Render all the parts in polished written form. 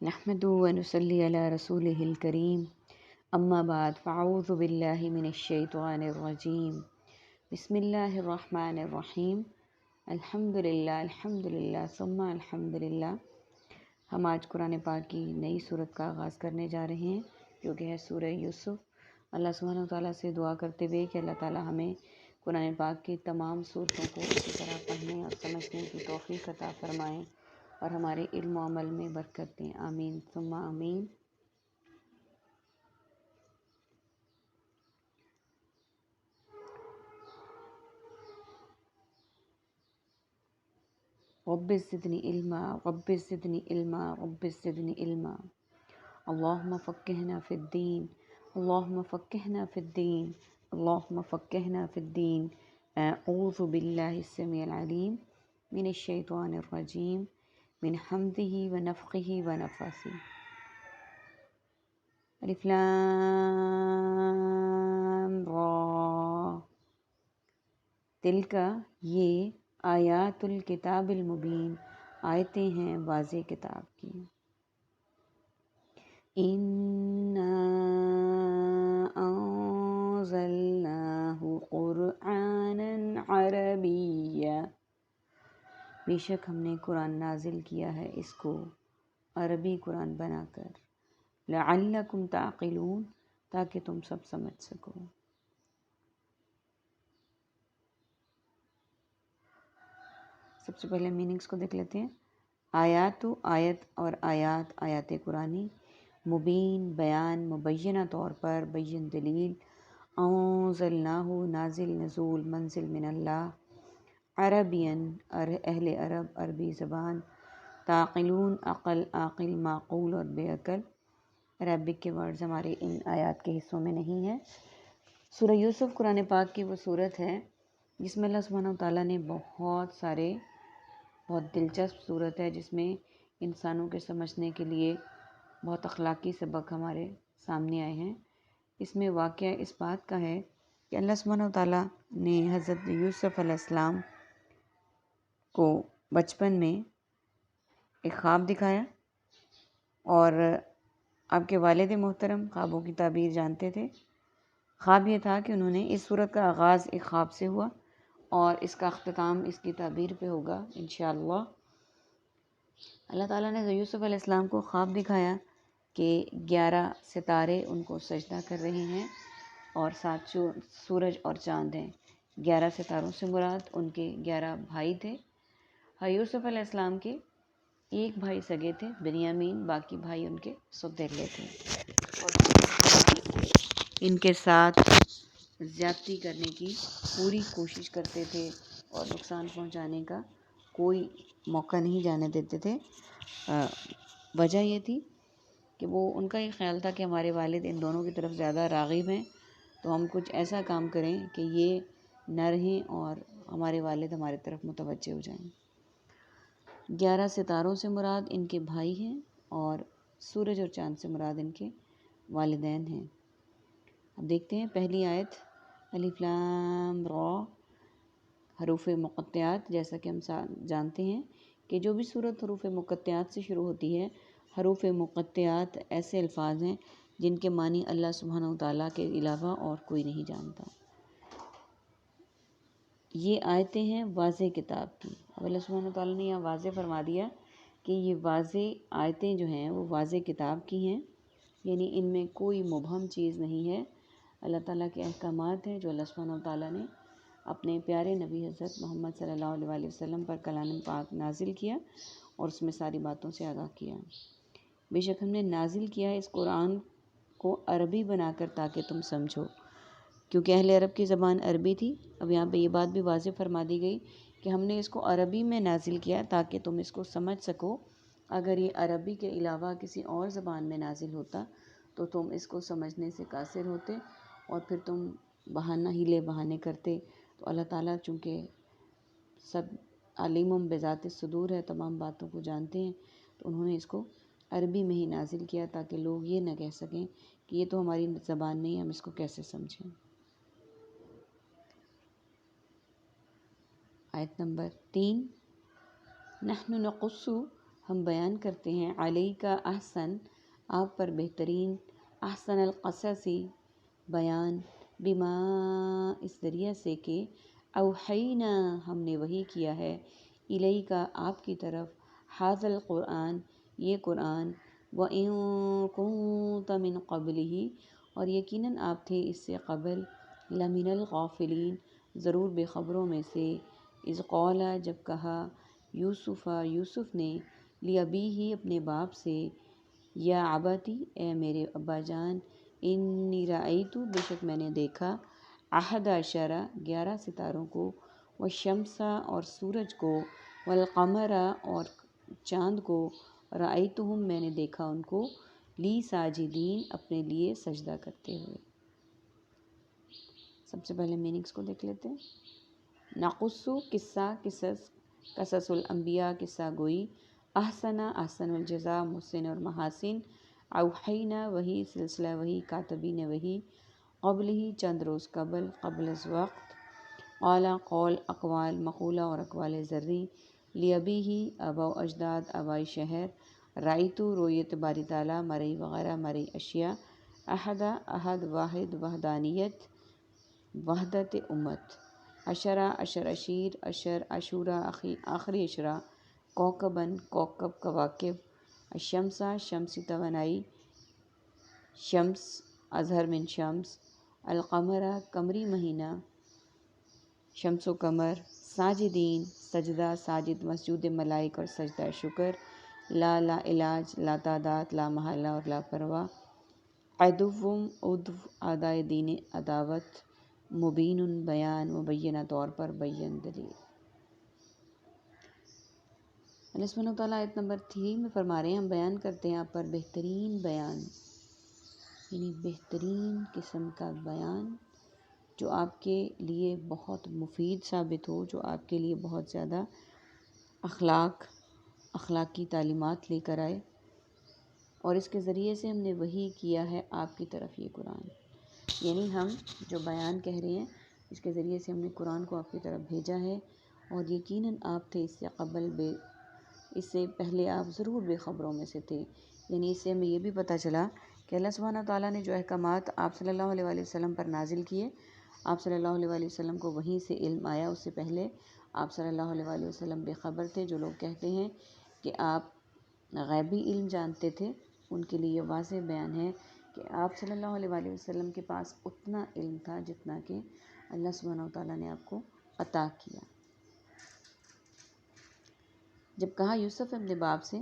نحمدہ و نصلی علی رسولہ الکریم اما بعد فاعوذ باللہ من الشیطان الرجیم بسم اللہ الرحمن الرحیم الحمدللہ ثم الحمدللہ۔ ہم آج قرآن پاک کی نئی صورت کا آغاز کرنے جا رہے ہیں جو کہ ہے سورہ یوسف۔ اللہ سبحانہ و تعالیٰ سے دعا کرتے ہوئے کہ اللہ تعالیٰ ہمیں قرآن پاک کی تمام صورتوں کو اسی طرح پڑھنے اور سمجھنے کی توفیق عطا فرمائیں اور ہمارے علم و عمل میں برکت دیں، آمین ثم آمین۔ رب زدنی علما رب زدنی علما رب زدنی علما، اللہم فقہنا فی الدین اللہم فقہنا فی الدین اللہم فقہنا فی الدین۔ اعوذ باللہ السمیع العلیم من الشیطان الرجیم من حمدہ ونفخہ ونفثہ۔ الف لام را، تلک یہ آیات الکتاب المبین، آیتیں ہیں واضح کتاب کی۔ انا انزلناہ قرآنا عربیا، بے شک ہم نے قرآن نازل کیا ہے اس کو عربی قرآن بنا کر، لعلکم تعقلون، تاکہ تم سب سمجھ سکو۔ سب سے پہلے میننگز کو دیکھ لیتے ہیں۔ آیات آیت اور آیات آیات قرآنی، مبین بیان مبینہ طور پر، بین دلیل، انزلناہ نازل نزول منزل من اللہ، عربین اہل عرب عربی زبان، تعقلون عقل عاقل معقول اور بے عقل۔ عربک کے ورڈز ہمارے ان آیات کے حصوں میں نہیں ہیں۔ سورہ یوسف قرآن پاک کی وہ صورت ہے جس میں اللہ سبحانہ وتعالیٰ نے بہت دلچسپ صورت ہے، جس میں انسانوں کے سمجھنے کے لیے بہت اخلاقی سبق ہمارے سامنے آئے ہیں۔ اس میں واقعہ اس بات کا ہے کہ اللہ سبحانہ وتعالیٰ نے حضرت یوسف علیہ السلام کو بچپن میں ایک خواب دکھایا، اور آپ کے والد محترم خوابوں کی تعبیر جانتے تھے۔ خواب یہ تھا کہ انہوں نے اس صورت کا آغاز ایک خواب سے ہوا اور اس کا اختتام اس کی تعبیر پہ ہوگا انشاءاللہ۔ اللہ تعالیٰ نے یوسف علیہ السلام کو خواب دکھایا کہ 11 ستارے ان کو سجدہ کر رہے ہیں اور ساتھ سورج اور چاند ہیں۔ 11 ستاروں سے مراد ان کے 11 بھائی تھے۔ یوسف علیہ السلام کے ایک بھائی سگے تھے بنیامین، باقی بھائی ان کے سوتیلے تھے، اور ان کے ساتھ زیادتی کرنے کی پوری کوشش کرتے تھے اور نقصان پہنچانے کا کوئی موقع نہیں جانے دیتے تھے۔ وجہ یہ تھی کہ وہ ان کا یہ خیال تھا کہ ہمارے والد ان دونوں کی طرف زیادہ راغب ہیں، تو ہم کچھ ایسا کام کریں کہ یہ نہ رہیں اور ہمارے والد ہماری طرف متوجہ ہو جائیں۔ 11 ستاروں سے مراد ان کے بھائی ہیں اور سورج اور چاند سے مراد ان کے والدین ہیں۔ اب دیکھتے ہیں پہلی آیت، الف لام را، حروف مقطعات۔ جیسا کہ ہم جانتے ہیں کہ جو بھی صورت حروف مقطعات سے شروع ہوتی ہے، حروف مقطعات ایسے الفاظ ہیں جن کے معنی اللہ سبحانہ وتعالیٰ کے علاوہ اور کوئی نہیں جانتا۔ یہ آیتیں ہیں واضح کتاب کی۔ اب اللہ سبحانہ وتعالیٰ نے یہاں واضح فرما دیا کہ یہ واضح آیتیں جو ہیں وہ واضح کتاب کی ہیں، یعنی ان میں کوئی مبہم چیز نہیں ہے۔ اللہ تعالیٰ کے احکامات ہیں جو اللہ سبحانہ وتعالیٰ نے اپنے پیارے نبی حضرت محمد صلی اللہ علیہ وسلم پر کلام پاک نازل کیا اور اس میں ساری باتوں سے آگاہ کیا۔ بے شک ہم نے نازل کیا ہے اس قرآن کو عربی بنا کر تاکہ تم سمجھو، کیونکہ اہل عرب کی زبان عربی تھی۔ اب یہاں پہ یہ بات بھی واضح فرما دی گئی کہ ہم نے اس کو عربی میں نازل کیا تاکہ تم اس کو سمجھ سکو۔ اگر یہ عربی کے علاوہ کسی اور زبان میں نازل ہوتا تو تم اس کو سمجھنے سے قاصر ہوتے اور پھر تم ہیلے بہانے کرتے۔ تو اللہ تعالیٰ چونکہ سب علیم بذات الصدور ہے، تمام باتوں کو جانتے ہیں، تو انہوں نے اس کو عربی میں ہی نازل کیا تاکہ لوگ یہ نہ کہہ سکیں کہ یہ تو ہماری زبان نہیں ہے، ہم اس کو کیسے سمجھیں۔ آیت نمبر 3، نحن نقص ہم بیان کرتے ہیں علیک احسن، آپ پر بہترین، احسن القصصی بیان، بما اس ذریعہ سے کہ اوحینا ہم نے وحی کیا ہے، الیک آپ کی طرف، ھذا القرآن یہ قرآن، وَإِن كُنتَ مِن قَبْلِهِ اور یقیناً آپ تھے اس سے قبل، لَمِنَ الْغَافِلِينَ ضرور بے خبروں میں سے، اذ قال جب کہا، یوسف نے، لِأَبِيهِ اپنے باپ سے، یا ابتی اے میرے ابا جان، انی رأیت بے شک میں نے دیکھا، احد عشر 11 ستاروں کو، والشمس اور سورج کو، والقمر اور چاند کو، رأیتہم میں نے دیکھا ان کو، لی ساجدین اپنے لیے سجدہ کرتے ہوئے۔ سب سے پہلے میننگس کو دیکھ لیتے ہیں۔ نقص قصہ، قصص الانبیاء قصہ گوئی، احسنا احسن الجزاء محسن اور محاسن، اوحینا وحی سلسلہ وحی کاتبین وحی، قبل ہی چند روز قبل، قبل از وقت، قالا قول اقوال مقولہ اور اقوال زرعی، لیبی ہی آبا و اجداد آبائی شہر، رائتو رویت باری تعالیٰ مرئی وغیرہ مرئی اشیاء، احدہ احد واحد وحدانیت وحدت امت، عشرہ عشر عشیر عشر عشورہ آخری عشرہ، کوکباً کوکب کواکب، الشمسہ شمسی توانائی شمس اظہر من شمس، القمرہ قمری مہینہ شمس و قمر، ساجدین سجدہ ساجد مسجود ملائک اور سجدہ شکر، لا علاج لا تعداد لا محالہ اور لا پرواہ، عدوم عدو اعدائے دین عداوت، مبین بیان مبینہ طور پر بین دلیل۔ اللہ سبحانہ وتعالیٰ آیت نمبر 3 میں فرما رہے ہیں ہم بیان کرتے ہیں آپ پر بہترین بیان، یعنی بہترین قسم کا بیان جو آپ کے لیے بہت مفید ثابت ہو، جو آپ کے لیے بہت زیادہ اخلاقی تعلیمات لے کر آئے، اور اس کے ذریعے سے ہم نے وحی کیا ہے آپ کی طرف یہ قرآن، یعنی ہم جو بیان کہہ رہے ہیں اس کے ذریعے سے ہم نے قرآن کو آپ کی طرف بھیجا ہے، اور یقیناً آپ تھے اس سے پہلے آپ ضرور بے خبروں میں سے تھے۔ یعنی اس سے ہمیں یہ بھی پتہ چلا کہ اللہ سبحانہ تعالیٰ نے جو احکامات آپ صلی اللہ علیہ وآلہ وسلم پر نازل کیے، آپ صلی اللہ علیہ وآلہ وسلم کو وہیں سے علم آیا، اس سے پہلے آپ صلی اللہ علیہ وآلہ وسلم بے خبر تھے۔ جو لوگ کہتے ہیں کہ آپ غیبی علم جانتے تھے، ان کے لیے واضح بیان ہے کہ آپ صلی اللہ علیہ وآلہ وسلم کے پاس اتنا علم تھا جتنا کہ اللہ سبحانہ تعالیٰ نے آپ کو عطا کیا۔ جب کہا یوسف اپنے باپ سے،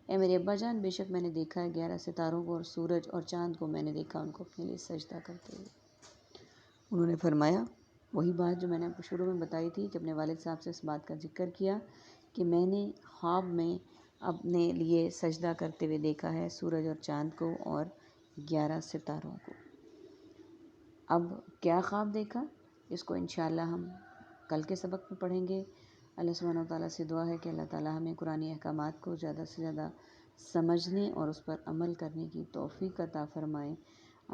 اے میرے ابا جان بے شک میں نے دیکھا ہے 11 ستاروں کو اور سورج اور چاند کو، میں نے دیکھا ان کو اپنے لیے سجدہ کرتے ہوئے۔ انہوں نے فرمایا وہی بات جو میں نے آپ کو شروع میں بتائی تھی کہ اپنے والد صاحب سے اس بات کا ذکر کیا کہ میں نے خواب میں اپنے لیے سجدہ کرتے ہوئے دیکھا ہے سورج اور چاند کو اور 11 ستاروں کو۔ اب کیا خواب دیکھا اس کو انشاءاللہ ہم کل کے سبق میں پڑھیں گے۔ اللہ سبحانہ وتعالیٰ سے دعا ہے کہ اللہ تعالیٰ ہمیں قرآنی احکامات کو زیادہ سے زیادہ سمجھنے اور اس پر عمل کرنے کی توفیق عطا فرمائے،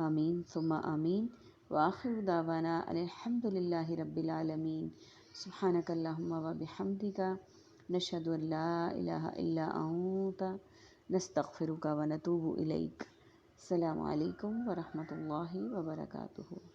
آمین ثم آمین۔ وآخر دعوانا الحمد للہ رب العالمین، سبحانک اللہم و بحمدک، نشہد ان لا الہ الا انت، نستغفرک و نتوب الیک۔ السلام علیکم ورحمۃ اللہ وبرکاتہ۔